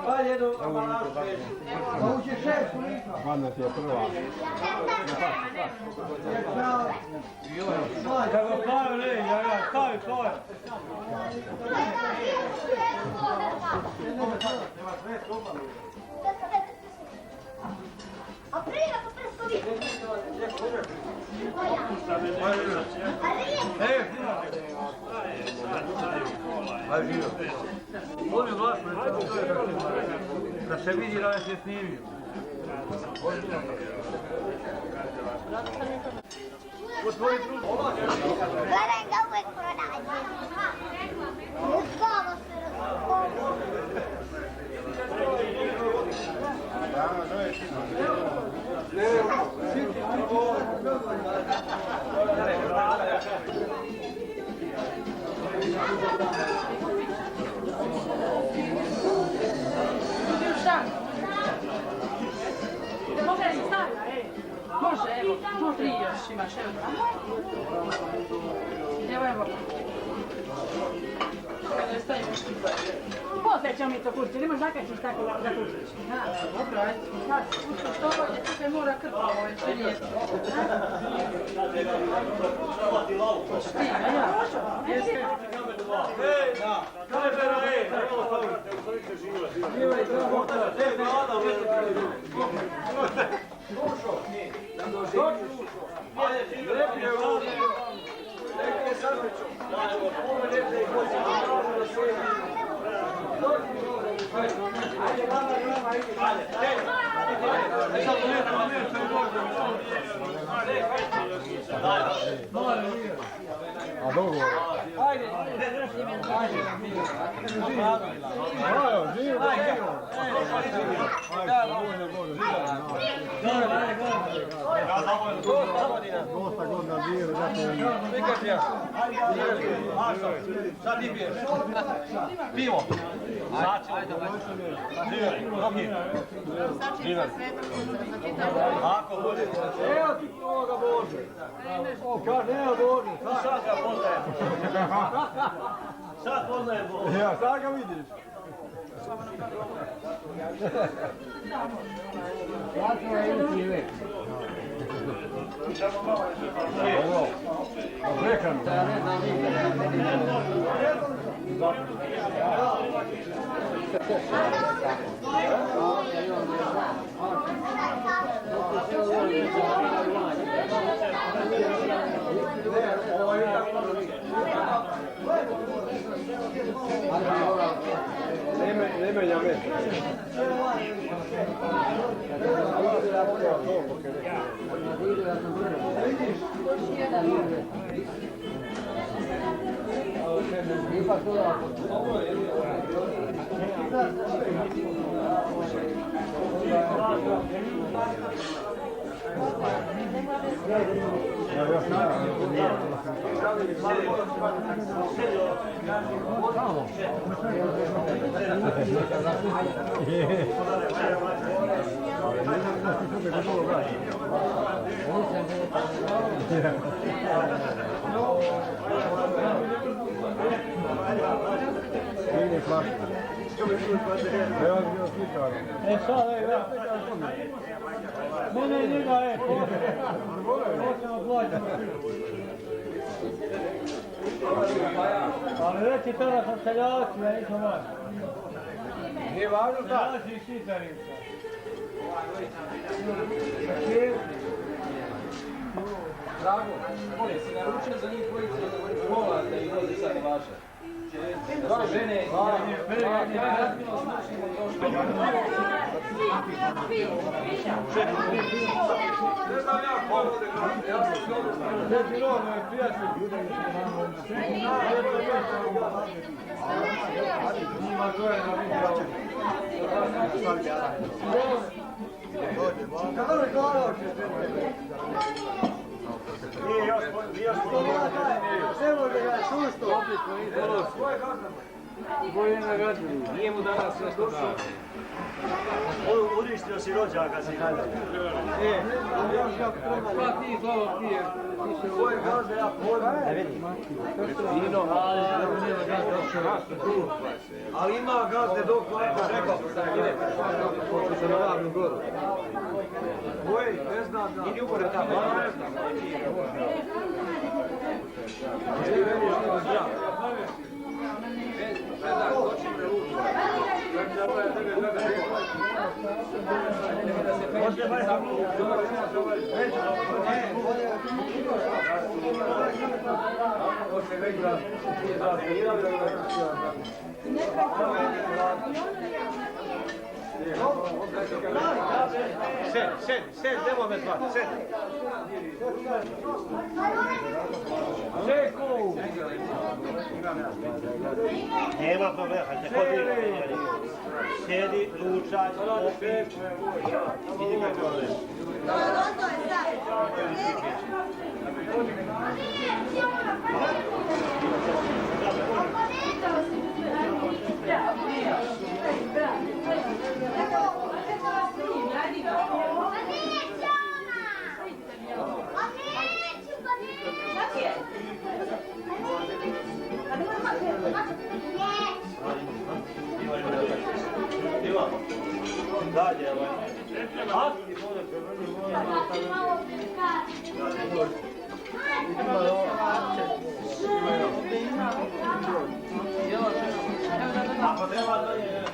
Dalje jednu ambalažu svežu. Uđe 6 litra. Vanda ti je prva. Kako plavi lej, stavi svoje. A prije po prstovi. Molim vas, da se vidi da se snimio. Gledaj ga uvijek pronađe. Uzgavo se Može, evo, može i još imaš, evo. Poslije ćemo mi to kući, nemaš zakačiš tako da kućiš. Dobro, ajde. Što ovo je, se mora krpa, ovo je sve lijepo. Hoćeš ti, a ja? Jesi? Kamera, A dogovor? Ajde, Dosta godina žive, sad ti piješ. Pivo. Evo ti ovoga Bože. Kaže, evo Bože. Sad ga poznajem. Sad poznajem Bože. Ja, sad ga vidiš. Ovo, obrekano. Ne menja me. Ali reći to da sam seljaci, ja nisam vas. Nije važno da? Seljaci i šitarica. Drago, molim si naručen za njih dvojice škola da ih vozi sad vaše. Žene, ja razmino značimo troško. Ne znam ja povode, ja sam slovo. Ne bilo, moj prijatelj. Njima dvoje na vidio. Kako je gledao će Nije još ne može ga čusto. Svoje gazda. Bolje nagrađuju. Nije mu danas nešto dao. Uništio si rođaka si dalje. Pa ti, Slavo, ti je. Ovo je gazda, ja pojma. Ne vidim. Ali ima gazde dok Marko rekao. Pošto se na Ravnu goru. Oj, ne znam da. Idi upore tamo. Ne znam. Ti vidiš nego zdrav. Sed, nemoj me zvati, sed. Čeku! Nema problema, hajde, hodi. Sjedi, lučaj, opet. Idi ga čovjek. Dalje, ako treba dalje,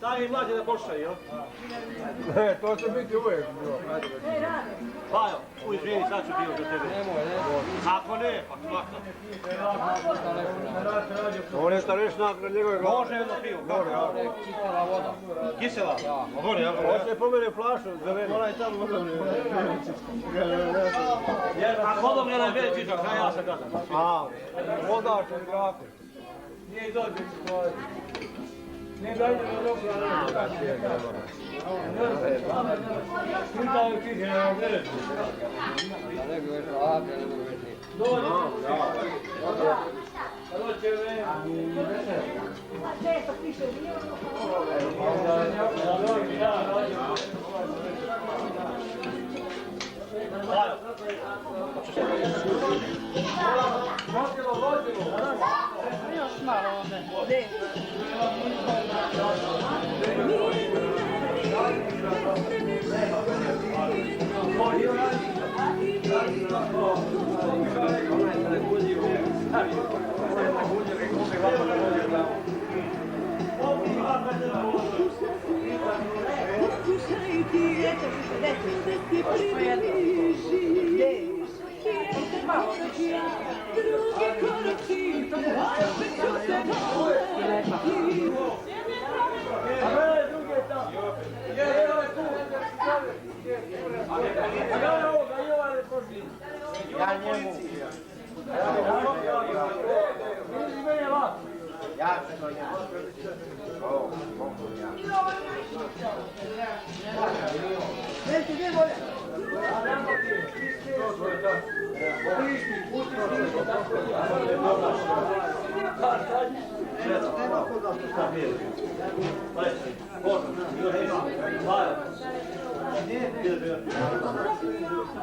stavi mlađe da poštaj, jel? Ne, to će biti uvijek. Bajo, izvini, sad ću bio za tebe. Ako ne, pa svaka. Ovo nešto reći nakon njegove glave. Može jedno pivo, kako? Kisela voda. Kisela? Može, ja Ovo će pomene flašu, zelenu. Ona je tamo vrlo. A kodom je najbolje čičak, kaj ja se gledam. A, vodač ili grafe. Nije dođe svoje. Ne dajte do dobro. Pitaju ti se na gledeću. Da ne bi već ovakve, ne bi već nije. Dođe. Dođe vreme. Često piše još malo ovdje. Ja njemu. Ja se to njemu.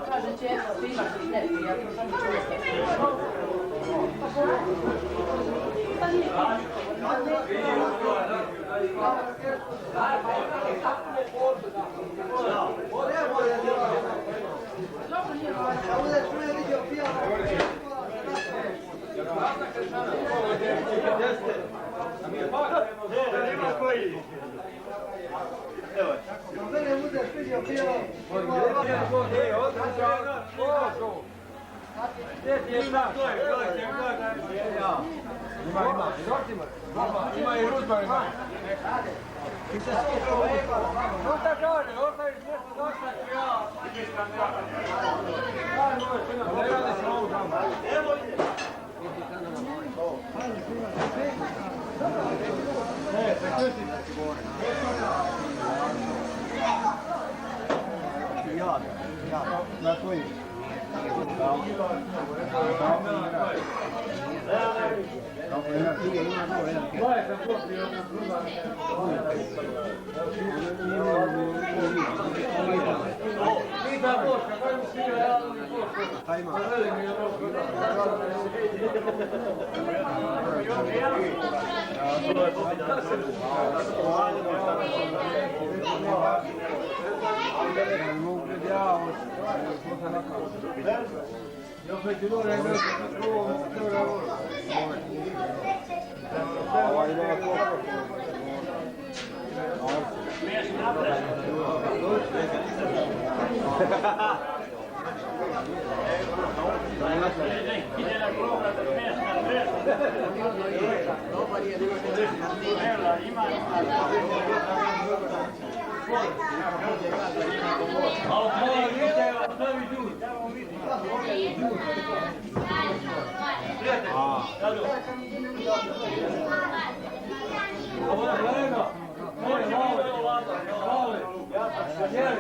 Kaže često, svima se šteti, ja to sam Ima i Rudman ima. No šta kaže, ostaviš nešto zastaći ja. Ne radi se ovu tamo. Ne, prekrsti da ti govore. Ja, na tvojim.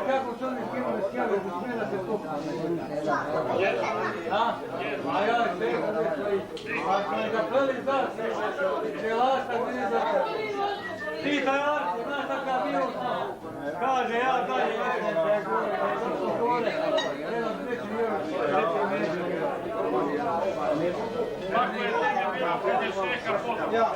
Kako su oni skinuli skjeli, smije da se skupna. A ja sve, ako ne ga prvi zad, će lasta nizak. Ti taj Arko, znaš takav bio? Kaže, ja dalje jedem da je gore. Jedan treći mjero. Kako je tega bilo, kad je šeka potom? Ja.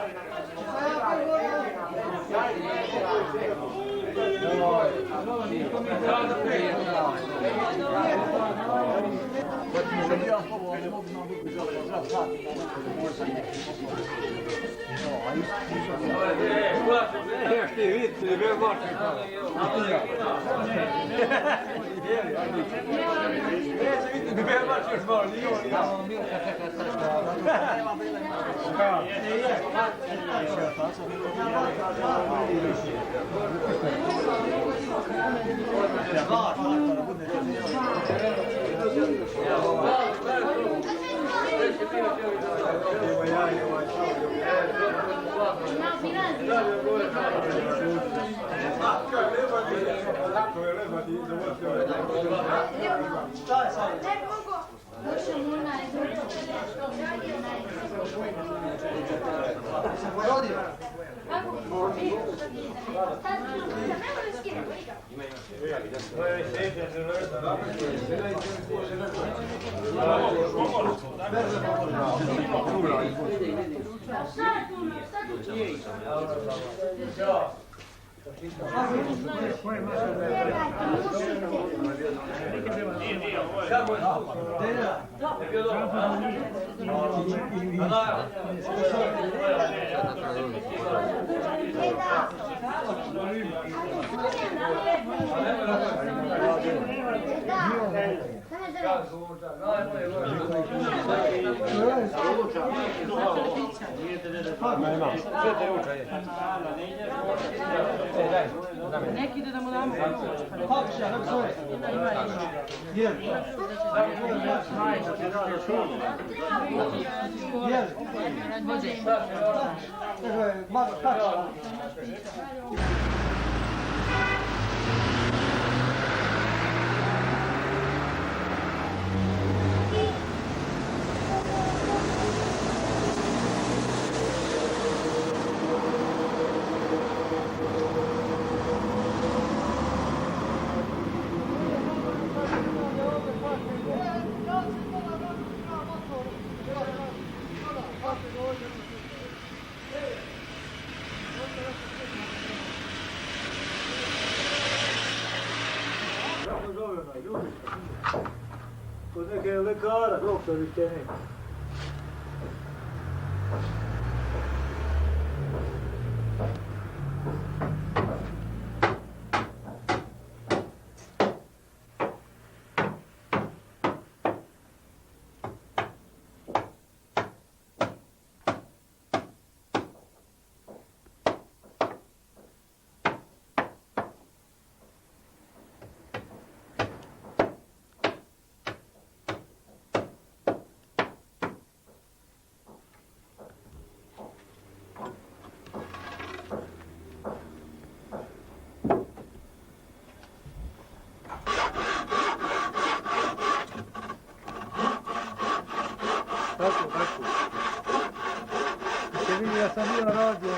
Ti vidite, je bio baš neće vidjeti, bio baš još malo, nije on. Neki ide da mu damo. Kod neke lekara, doktori te neki. Tako. Ste vidi, ja sam bio radio.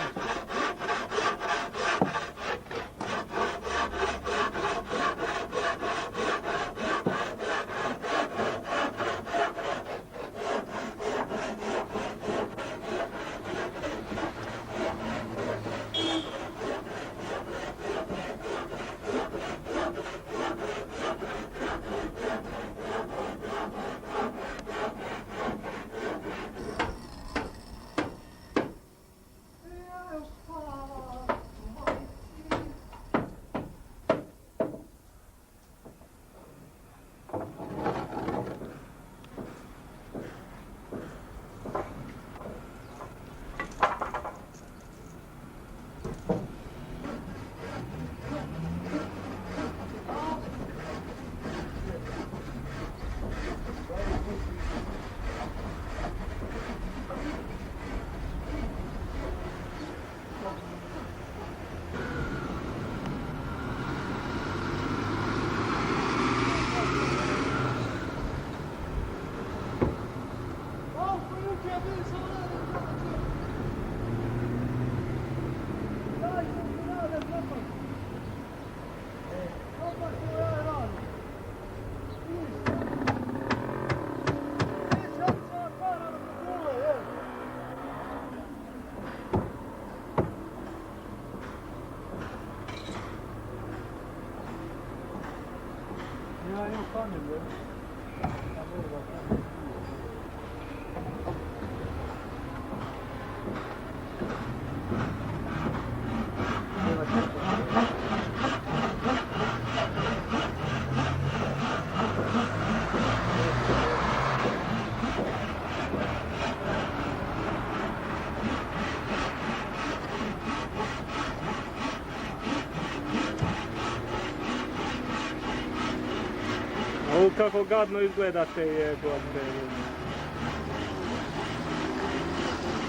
Ovo kako gadno izgledate jebote.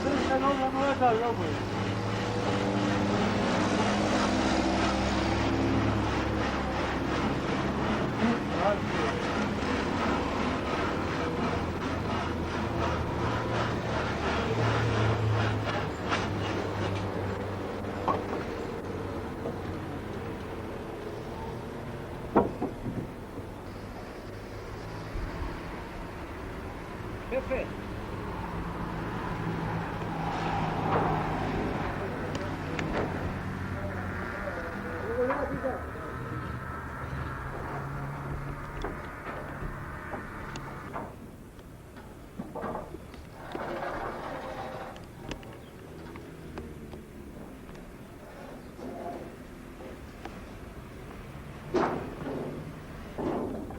Sve se novo gleda, joboj. Pepe.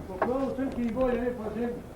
Po prvom crki i bolje, ne po zemlji.